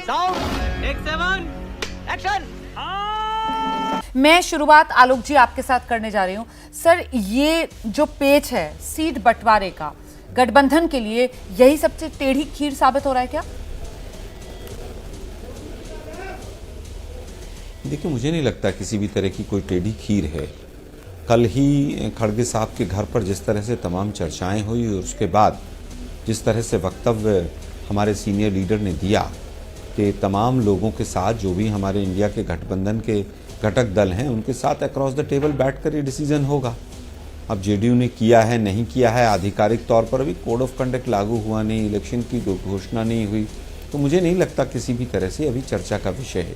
Sound take 7 action. मैं शुरुआत आलोक जी आपके साथ करने जा रही हूं। सर, ये जो पेच है सीट बंटवारे का गठबंधन के लिए, यही सबसे टेढ़ी खीर साबित हो रहा है क्या? देखिए, मुझे नहीं लगता किसी भी तरह की कोई टेढ़ी खीर है। कल ही खड़गे साहब के घर पर जिस तरह से तमाम चर्चाएं हुई और उसके बाद जिस तरह से वक्तव्य हमारे सीनियर लीडर ने दिया कि तमाम लोगों के साथ, जो भी हमारे इंडिया के गठबंधन के घटक दल हैं, उनके साथ अक्रॉस द टेबल बैठकर ये डिसीजन होगा। अब जेडीयू ने किया है नहीं किया है, आधिकारिक तौर पर अभी कोड ऑफ कंडक्ट लागू हुआ नहीं, इलेक्शन की घोषणा नहीं हुई, तो मुझे नहीं लगता किसी भी तरह से अभी चर्चा का विषय है।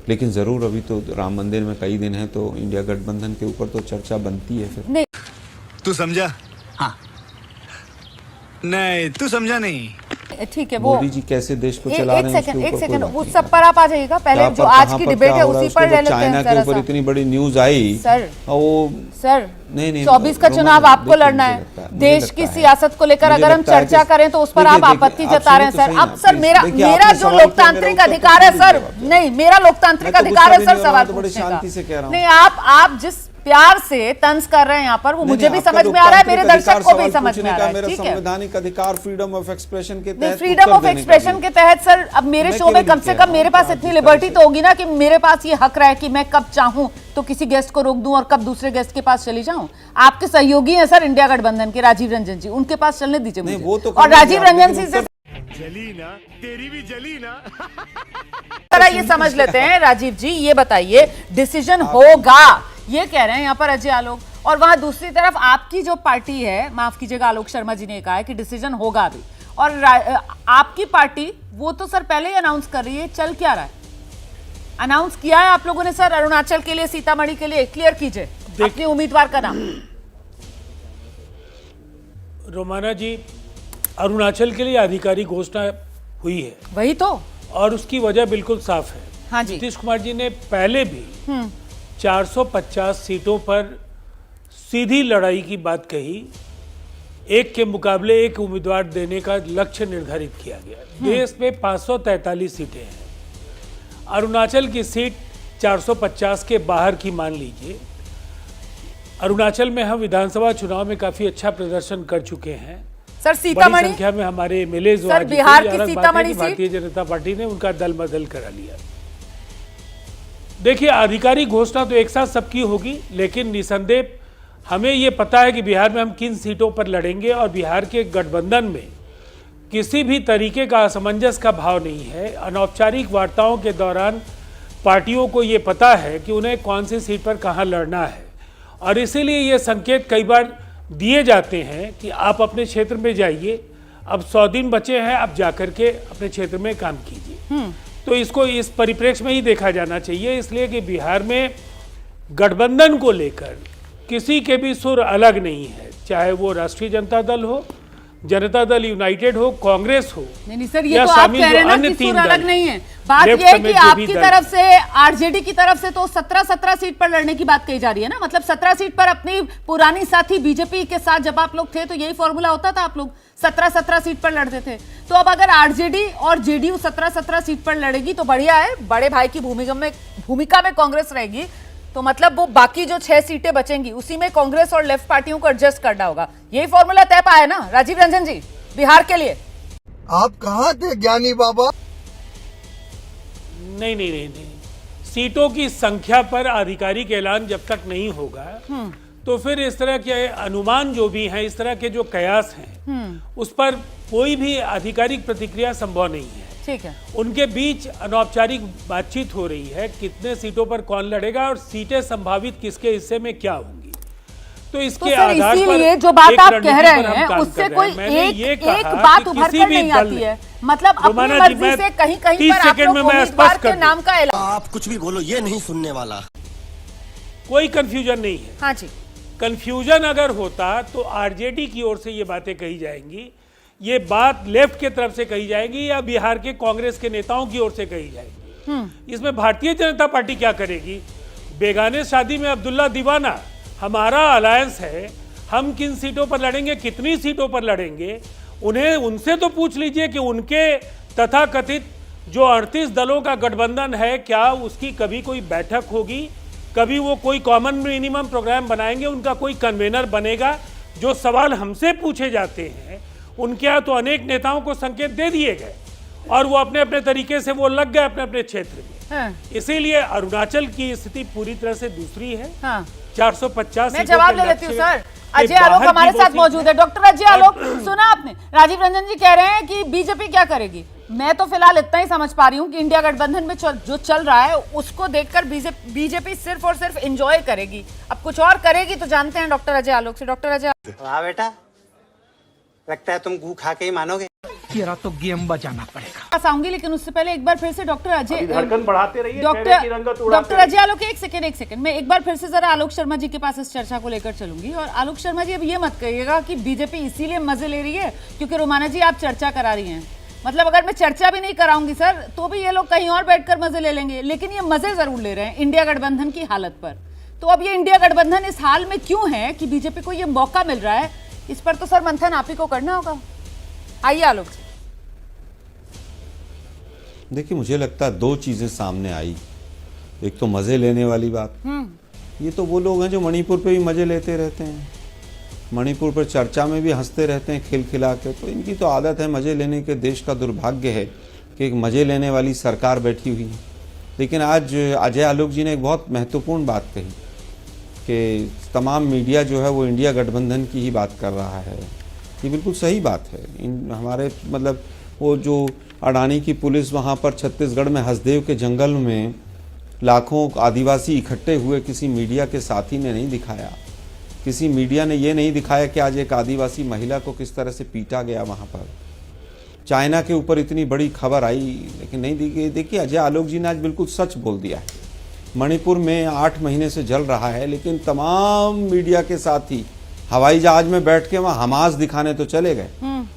लेकिन ज़रूर अभी तो राम मंदिर में कई दिन हैं, तो इंडिया गठबंधन के ऊपर तो चर्चा बनती है। फिर नहीं, तू समझा? हाँ। नहीं, तू समझा नहीं। ठीक है, वो मोदी जी कैसे देश को चला रहे हैं, एक सेकंड उस सब पर आप आ जाइएगा। पहले जो आज की डिबेट है उसी पर ले लेते हैं। चाइना के ऊपर इतनी बड़ी न्यूज आई सर, वो सर नहीं 24 का चुनाव आपको लड़ना है। देश की सियासत को लेकर अगर हम चर्चा करें तो उस पर आप आपत्ति जता रहे हैं सर। अब सर मेरा जो लोकतांत्रिक अधिकार है सर, नहीं मेरा लोकतांत्रिक अधिकार है सर सवाल पूछने का। नहीं, आप जिस प्यार से तंज कर रहे हैं यहाँ पर, वो मुझे भी समझ में आ रहा है, मेरे दर्शक को भी समझ में आ रहा है। ठीक है, संवैधानिक अधिकार फ्रीडम ऑफ एक्सप्रेशन के तहत, फ्रीडम ऑफ एक्सप्रेशन के तहत सर, अब मेरे शो में कम से कम मेरे पास इतनी लिबर्टी तो होगी ना कि मेरे पास ये हक रहे कि मैं कब चाहूं तो किसी गेस्ट को रोक दूं और कब दूसरे गेस्ट के पास चली जाऊं। आपके सहयोगी हैं सर इंडिया गठबंधन के, राजीव रंजन जी, उनके पास चलने दीजिए मुझे। और राजीव रंजन जी से जली ना, तेरी भी जली ना। ये समझ लेते हैं। राजीव जी, ये बताइए, डिसीजन होगा ये कह रहे हैं यहाँ पर अजय आलोक, और वहां दूसरी तरफ आपकी जो पार्टी है, माफ कीजिएगा आलोक शर्मा जी ने कहा है कि डिसीजन होगा भी, और आपकी पार्टी वो तो सर पहले ही अनाउंस कर रही है। चल क्या रहा है? अनाउंस किया है आप लोगों ने सर अरुणाचल के लिए, सीतामढ़ी के लिए? क्लियर कीजिए अपने उम्मीदवार का नाम। रोमाना जी, अरुणाचल के लिए आधिकारिक घोषणा हुई है, वही तो, और उसकी वजह बिल्कुल साफ है। हाँ जी, नीतीश कुमार जी ने पहले भी 450 सीटों पर सीधी लड़ाई की बात कही, एक के मुकाबले एक उम्मीदवार देने का लक्ष्य निर्धारित किया गया। देश में 543 सीटें हैं, अरुणाचल की सीट 450 के बाहर की मान लीजिए। अरुणाचल में हम विधानसभा चुनाव में काफी अच्छा प्रदर्शन कर चुके हैं सर। सीतामढ़ी संख्या में हमारे एमएलए जो सर, बिहार की सीतामढ़ी भारतीय जनता पार्टी ने उनका दल बदल करा लिया। देखिए, आधिकारिक घोषणा तो एक साथ सबकी होगी, लेकिन निसंदेह हमें ये पता है कि बिहार में हम किन सीटों पर लड़ेंगे, और बिहार के गठबंधन में किसी भी तरीके का असमंजस का भाव नहीं है। अनौपचारिक वार्ताओं के दौरान पार्टियों को ये पता है कि उन्हें कौन सी सीट पर कहाँ लड़ना है, और इसीलिए ये संकेत कई बार दिए जाते हैं कि आप अपने क्षेत्र में जाइए, अब 100 दिन बचे हैं, अब जाकर के अपने क्षेत्र में काम कीजिए। तो इसको इस परिप्रेक्ष्य में ही देखा जाना चाहिए, इसलिए कि बिहार में गठबंधन को लेकर किसी के भी सुर अलग नहीं है, चाहे वो राष्ट्रीय जनता दल हो, जनता दल यूनाइटेड हो, कांग्रेस हो। नहीं सर, ये तो आप कह रहे हैं ना कि सुर अलग नहीं है। बात ये है कि आपकी तरफ से, आरजेडी की तरफ से तो 17 सीट पर लड़ने की बात कही जा रही है ना। मतलब 17 सीट पर अपनी पुरानी साथी बीजेपी के साथ जब आप लोग थे तो यही फॉर्मूला होता था, आप लोग 17 सीट पर लड़ते थे। तो अब अगर आरजेडी और जेडीयू 17 सीट पर लड़ेगी तो बढ़िया है, बड़े भाई की भूमिका में कांग्रेस रहेगी, तो मतलब वो बाकी जो 6 सीटें बचेंगी उसी में कांग्रेस और लेफ्ट पार्टियों को एडजस्ट करना होगा। यही फॉर्मूला तय पाया ना राजीव रंजन जी बिहार के लिए? आप कहाँ थे ज्ञानी बाबा? नहीं, सीटों की संख्या पर आधिकारिक ऐलान जब तक नहीं होगा तो फिर इस तरह के अनुमान जो भी हैं, इस तरह के जो कयास हैं, उस पर कोई भी आधिकारिक प्रतिक्रिया संभव नहीं है। ठीक है, उनके बीच अनौपचारिक बातचीत हो रही है, कितने सीटों पर कौन लड़ेगा और सीटें संभावित किसके हिस्से में क्या होंगी। तो इसके आधार पर जो बात आप कह रहे हैं उससे कोई एक बात उभर कर नहीं आती है। मतलब अपनी मर्जी से कहीं पर आप लोग उम्मीदवार के नाम का ऐलान। आप कुछ भी बोलो, ये नहीं सुनने वाला। कोई कंफ्यूजन नहीं है। हाँ जी, कंफ्यूजन अगर होता तो आरजेडी की ओर से ये बातें कही जाएंगी, ये बात लेफ्ट की तरफ से कही जाएगी, या बिहार के कांग्रेस के नेताओं की ओर से कही जाएगी। इसमें भारतीय जनता पार्टी क्या करेगी? बेगाने शादी में अब्दुल्ला दीवाना, हमारा अलायंस है, हम किन सीटों पर लड़ेंगे, कितनी सीटों पर लड़ेंगे, उन्हें उनसे तो पूछ लीजिए कि उनके तथाकथित जो 38 दलों का गठबंधन है, क्या उसकी कभी कोई बैठक होगी? कभी वो कोई कॉमन मिनिमम प्रोग्राम बनाएंगे? उनका कोई कन्वेनर बनेगा? जो सवाल हमसे पूछे जाते हैं उनके यहाँ तो अनेक नेताओं को संकेत दे दिए गए और वो अपने अपने तरीके से वो लग गए अपने अपने क्षेत्र में। हाँ। इसीलिए अरुणाचल की स्थिति पूरी तरह से दूसरी है। हाँ। 450 मैं जवाब ले लेती हूँ सर। अजय आलोक हमारे साथ मौजूद है। डॉक्टर अजय आलोक, सुना आपने राजीव रंजन जी कह रहे हैं कि बीजेपी क्या करेगी। मैं तो फिलहाल इतना ही समझ पा रही हूँ कि इंडिया गठबंधन में जो चल रहा है उसको देखकर बीजेपी सिर्फ और सिर्फ एंजॉय करेगी। अब कुछ और करेगी तो जानते हैं डॉक्टर अजय आलोक से। डॉक्टर अजय, वाह बेटा, लगता है तुम गू खा के ही मानोगे। तेरा तो गेम बजाना पड़ेगा। आऊंगी, लेकिन उससे पहले एक बार फिर से डॉक्टर अजय, धड़कन बढ़ाते रहिए, डॉक्टर अजय आलोक, एक सेकंड मैं एक बार फिर से जरा आलोक शर्मा जी के पास इस चर्चा को लेकर चलूंगी। और आलोक शर्मा जी, अब ये मत कहिएगा कि बीजेपी इसीलिए मजे ले रही है क्योंकि रोमाना जी आप चर्चा करा रही हैं। मतलब अगर मैं चर्चा भी नहीं कराऊंगी सर तो भी ये लोग कहीं और बैठकर मजे ले लेंगे, लेकिन ये मजे जरूर ले रहे हैं इंडिया गठबंधन की हालत पर। तो अब ये इंडिया गठबंधन इस हाल में क्यों है कि बीजेपी को ये मौका मिल रहा है, इस पर तो सर मंथन आप ही को करना होगा। आइए आलोक जी। देखिए, मुझे लगता है दो चीजें सामने आई। एक तो मजे लेने वाली बात, ये तो वो लोग हैं जो मणिपुर पे भी मजे लेते रहते हैं, मणिपुर पर चर्चा में भी हंसते रहते हैं खिलखिला के। तो इनकी तो आदत है मजे लेने के। देश का दुर्भाग्य है कि एक मजे लेने वाली सरकार बैठी हुई है। लेकिन आज अजय आलोक जी ने एक बहुत महत्वपूर्ण बात कही कि तमाम मीडिया जो है वो इंडिया गठबंधन की ही बात कर रहा है। ये बिल्कुल सही बात है। हमारे मतलब वो जो अडानी की पुलिस वहाँ पर छत्तीसगढ़ में हसदेव के जंगल में लाखों आदिवासी इकट्ठे हुए, किसी मीडिया के साथी ने नहीं दिखाया। किसी मीडिया ने ये नहीं दिखाया कि आज एक आदिवासी महिला को किस तरह से पीटा गया वहाँ पर। चाइना के ऊपर इतनी बड़ी खबर आई लेकिन नहीं दी गई। देखिए, अजय आलोक जी ने आज बिल्कुल सच बोल दिया है। मणिपुर में 8 महीने से जल रहा है, लेकिन तमाम मीडिया के साथी हवाई जहाज में बैठ के वहाँ हमास दिखाने तो चले गए,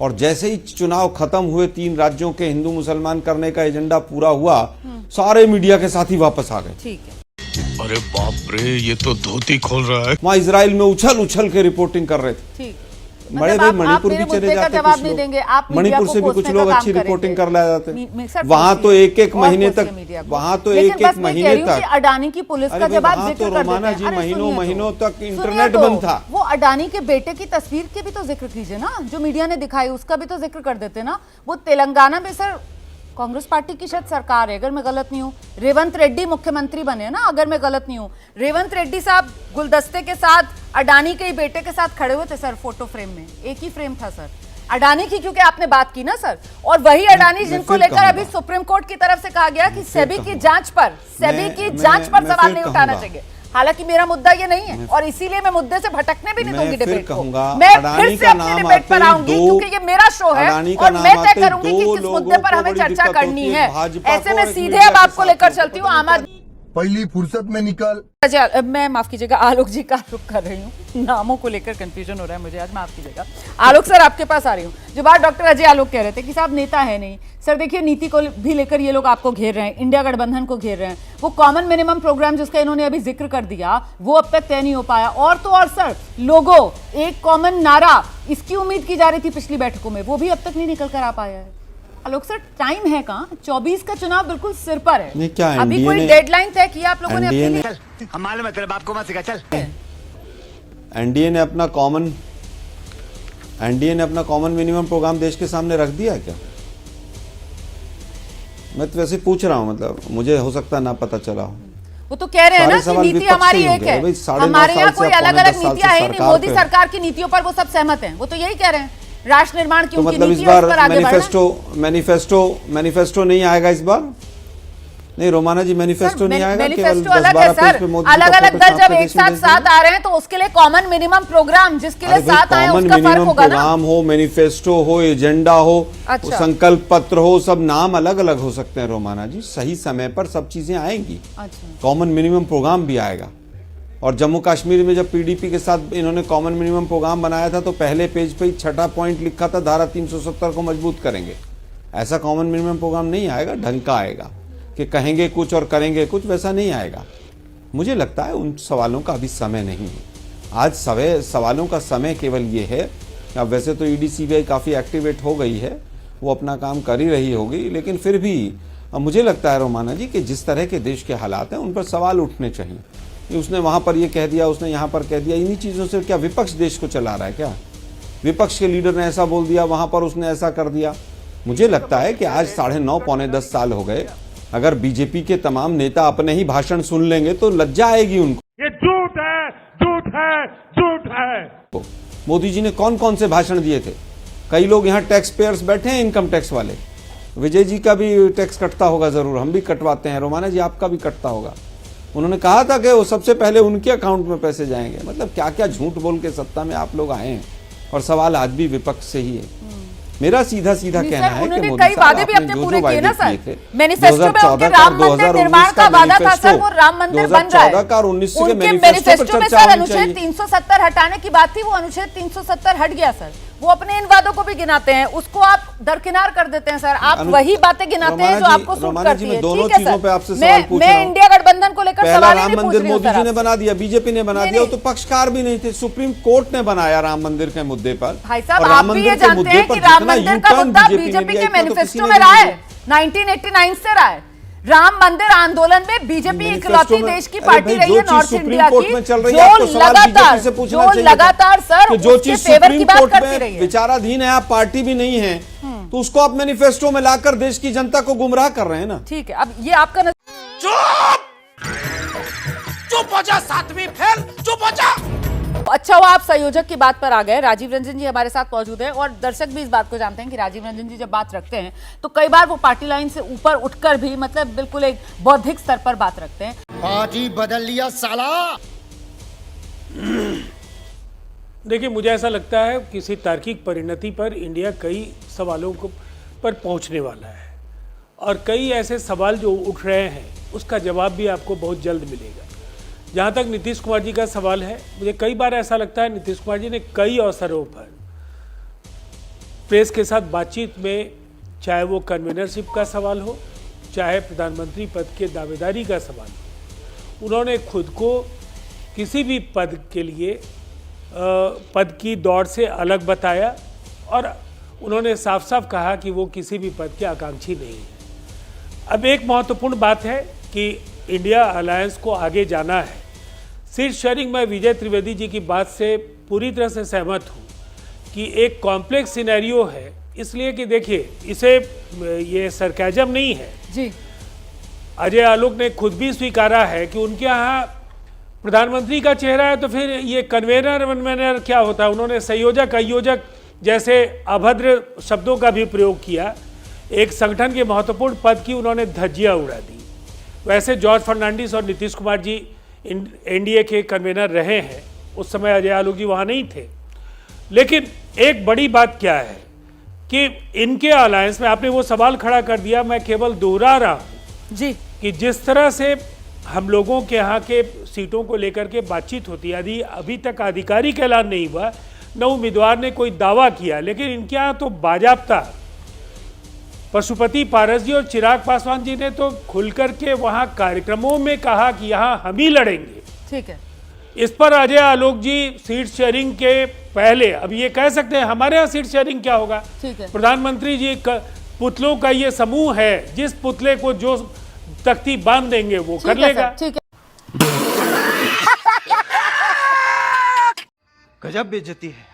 और जैसे ही चुनाव खत्म हुए 3 राज्यों के हिंदू मुसलमान करने का एजेंडा पूरा हुआ, सारे मीडिया के साथी वापस आ गए। ठीक है। अरे बाप रे, ये तो धोती खोल रहा है। वहाँ इजराइल में उछल उछल के रिपोर्टिंग कर रहे थे। ठीक। बड़े भाई मणिपुर भी चले जाते जवाब नहीं देंगे आप, मणिपुर से भी कुछ लोग अच्छी रिपोर्टिंग कर ले जाते। वहाँ तो एक महीने तक, वहाँ तो एक महीने तक अडानी की पुलिस का जवाब जिक्र कर रोमाना जी महीनों तक इंटरनेट बंद था। वो अडानी के बेटे की तस्वीर के भी तो जिक्र कीजिए ना, जो मीडिया ने दिखाई उसका भी तो जिक्र कर देते ना। वो तेलंगाना में सर कांग्रेस पार्टी की शायद सरकार है, अगर मैं गलत नहीं हूँ। रेवंत रेड्डी मुख्यमंत्री बने ना, अगर मैं गलत नहीं हूँ। रेवंत रेड्डी साहब गुलदस्ते के साथ अडानी के बेटे के साथ खड़े हुए थे सर, फोटो फ्रेम में एक ही फ्रेम था सर, अडानी की, क्योंकि आपने बात की ना सर। और वही अडानी जिनको लेकर अभी सुप्रीम कोर्ट की तरफ से कहा गया कि सेबी की जांच पर सवाल नहीं उठाना चाहिए। हालांकि मेरा मुद्दा ये नहीं है और इसीलिए मैं मुद्दे से भटकने भी नहीं दूंगी डिबेट को। मैं फिर से अपनी डिबेट पर आऊंगी क्योंकि ये मेरा शो है और मैं तय करूंगी कि किस मुद्दे पर हमें चर्चा करनी है। ऐसे में सीधे अब आपको लेकर चलती हूँ आम आदमी। पहली फुर्सत में निकल। मैं माफ कीजिएगा आलोक जी का रुख कर रही हूँ, नामों को लेकर कंफ्यूजन हो रहा है मुझे आज, माफ कीजिएगा। आलोक सर आपके पास आ रही हूँ। जो बात डॉक्टर अजय आलोक कह रहे थे कि साहब नेता है नहीं सर, देखिए नीति को भी लेकर ये लोग आपको घेर रहे हैं, इंडिया गठबंधन को घेर रहे हैं। वो कॉमन मिनिमम प्रोग्राम जिसका इन्होंने अभी जिक्र कर दिया वो अब तक तय नहीं हो पाया। और तो और सर लोगों, एक कॉमन नारा इसकी उम्मीद की जा रही थी पिछली बैठकों में, वो भी अब तक नहीं निकल कर आ पाया है। आलोक सर टाइम है कहाँ? 24 का चुनाव बिल्कुल सिर पर है। नहीं, क्या अभी कोई डेडलाइन तय किया आप लोगों ने अपने लिए? चल, हम मालूम है तेरे बाप को मत सिखा, चल। एनडीए ने अपना कॉमन मिनिमम प्रोग्राम देश के सामने रख दिया है क्या? मैं तो वैसे पूछ रहा हूँ, मतलब मुझे हो सकता है ना पता चला हो। वो तो कह रहे हैं ना कि नीति हमारी एक है, हमारे यहाँ कोई अलग अलग नीतियां है नहीं। मोदी सरकार की नीतियों पर वो सब सहमत हैं, वो तो यही कह रहे हैं। राष्ट्र निर्माण की उनकी मतलब इस बार मैनिफेस्टो नहीं आएगा इस बार? नहीं रोमाना जी, मैनिफेस्टो नहीं आएगा, मैनिफेस्टो अलग है सर। अलग अलग दल जब एक साथ आ रहे हैं तो उसके लिए कॉमन मिनिमम प्रोग्राम जिसके लिए साथ आए उसका फर्क होगा ना। प्रोग्राम हो, मैनिफेस्टो हो, एजेंडा हो, संकल्प पत्र हो, सब नाम अलग अलग हो सकते हैं रोमाना जी। सही समय पर सब चीजें आएंगी। कॉमन मिनिमम प्रोग्राम भी आएगा। और जम्मू कश्मीर में जब पीडीपी के साथ इन्होंने कॉमन मिनिमम प्रोग्राम बनाया था तो पहले पेज पे ही 6ठा पॉइंट लिखा था, धारा 370 को मजबूत करेंगे। ऐसा कॉमन मिनिमम प्रोग्राम नहीं आएगा, ढंग का आएगा कि कहेंगे कुछ और करेंगे कुछ, वैसा नहीं आएगा। मुझे लगता है उन सवालों का अभी समय नहीं है। आज सवालों का समय केवल ये है। अब वैसे तो ईडी सीबीआई काफ़ी एक्टिवेट हो गई है, वो अपना काम कर ही रही होगी, लेकिन फिर भी अब मुझे लगता है रोमाना जी कि जिस तरह के देश के हालात हैं उन पर सवाल उठने चाहिए कि उसने वहां पर ये कह दिया, उसने यहाँ पर कह दिया, इन्हीं चीज़ों से क्या विपक्ष देश को चला रहा है? क्या विपक्ष के लीडर ने ऐसा बोल दिया, वहां पर उसने ऐसा कर दिया? मुझे लगता है कि आज 9.5 पौने 10 साल हो गए, अगर बीजेपी के तमाम नेता अपने ही भाषण सुन लेंगे तो लज्जा आएगी उनको। ये झूठ है, झूठ है, झूठ है। मोदी जी ने कौन कौन से भाषण दिए थे? कई लोग यहाँ टैक्स पेयर्स बैठे हैं, इनकम टैक्स वाले। विजय जी का भी टैक्स कटता होगा जरूर, हम भी कटवाते हैं, रोमाना जी आपका भी कटता होगा। उन्होंने कहा था कि वो सबसे पहले उनके अकाउंट में पैसे जाएंगे। मतलब क्या क्या झूठ बोल के सत्ता में आप लोग आए हैं, और सवाल आज भी विपक्ष से ही है। मेरा सीधा सीधा कहना है कि मोदी कई वादे भी अपने पूरे किए ना सर। मैनिफेस्टो में उनके राम मंदिर निर्माण का वादा था सर, वो राम मंदिर बन रहा है। 2014 का और 19 के उनके मैनिफेस्टो में सर अनुच्छेद 370 हटाने की बात थी, वो अनुच्छेद 370 हट गया सर। वो अपने इन वादों को भी गिनाते हैं, उसको आप दरकिनार कर देते हैं सर। आप वही बातें गिनाते हैं जो आपको सूट करती है। ठीक है सर, मैं इंडिया गठबंधन को लेकर सवाल ही नहीं पूछ रही हूं। मोदी जी ने बना दिया, बीजेपी ने बना दिया, वो तो पक्षकार भी नहीं थे। सुप्रीम कोर्ट ने बनाया राम मंदिर के मुद्दे पर। भाई साहब, आप भी ये जानते हैं कि राम मंदिर का मुद्दा बीजेपी के मैनिफेस्टो में रहा है, 1989 से रहा है। राम मंदिर आंदोलन में बीजेपी इकलौती देश की पार्टी रही है नॉर्थ इंडिया की, जो लगातार सर जो चीज सुप्रीम कोर्ट में रही है। विचाराधीन है, आप पार्टी भी नहीं है, तो उसको आप मैनिफेस्टो में लाकर देश की जनता को गुमराह कर रहे हैं ना। ठीक है, अब ये आपका चुप हो जा, 7वीं फेल, चुप हो जा। अच्छा हुआ आप संयोजक की बात पर आ गए। राजीव रंजन जी हमारे साथ मौजूद हैं और दर्शक भी इस बात को जानते हैं कि राजीव रंजन जी जब बात रखते हैं तो कई बार वो पार्टी लाइन से ऊपर उठकर भी मतलब बिल्कुल एक बौद्धिक स्तर पर बात रखते हैं। पार्टी बदल लिया साला। देखिए, मुझे ऐसा लगता है किसी तार्किक परिणति पर इंडिया कई सवालों को पर पहुंचने वाला है, और कई ऐसे सवाल जो उठ रहे हैं उसका जवाब भी आपको बहुत जल्द मिलेगा। जहाँ तक नीतीश कुमार जी का सवाल है, मुझे कई बार ऐसा लगता है नीतीश कुमार जी ने कई अवसरों पर प्रेस के साथ बातचीत में, चाहे वो कन्वीनरशिप का सवाल हो, चाहे प्रधानमंत्री पद के दावेदारी का सवाल हो, उन्होंने खुद को किसी भी पद के लिए पद की दौड़ से अलग बताया, और उन्होंने साफ साफ कहा कि वो किसी भी पद के आकांक्षी नहीं है। अब एक महत्वपूर्ण बात है कि इंडिया अलायंस को आगे जाना है। सीट शेयरिंग में विजय त्रिवेदी जी की बात से पूरी तरह से सहमत हूँ कि एक कॉम्प्लेक्स सिनेरियो है, इसलिए कि देखिए, इसे ये सरकाजम नहीं है जी। अजय आलोक ने खुद भी स्वीकारा है कि उनके यहाँ प्रधानमंत्री का चेहरा है, तो फिर ये कन्वेनर क्या होता है। उन्होंने संयोजक आयोजक जैसे अभद्र शब्दों का भी प्रयोग किया। एक संगठन के महत्वपूर्ण पद की उन्होंने धज्जियाँ उड़ा दी। वैसे जॉर्ज फर्नांडिस और नीतीश कुमार जी एनडीए के कन्वेनर रहे हैं, उस समय अजय आलोक जी वहाँ नहीं थे। लेकिन एक बड़ी बात क्या है कि इनके अलायंस में, आपने वो सवाल खड़ा कर दिया, मैं केवल दोहरा रहा हूँ जी, कि जिस तरह से हम लोगों के यहाँ के सीटों को लेकर के बातचीत होती है, यदि अभी तक आधिकारिक ऐलान नहीं हुआ, न उम्मीदवार ने कोई दावा किया, लेकिन इनके यहाँ तो बाजाबता पशुपति पारस जी और चिराग पासवान जी ने तो खुल करके वहां कार्यक्रमों में कहा कि यहां हम ही लड़ेंगे। ठीक है, इस पर अजय आलोक जी सीट शेयरिंग के पहले अब ये कह सकते हैं हमारे यहाँ सीट शेयरिंग क्या होगा। ठीक है, प्रधानमंत्री जी पुतलों का ये समूह है, जिस पुतले को जो तख्ती बांध देंगे वो कर लेगा। ठीक है, गजब बेइज्जती है।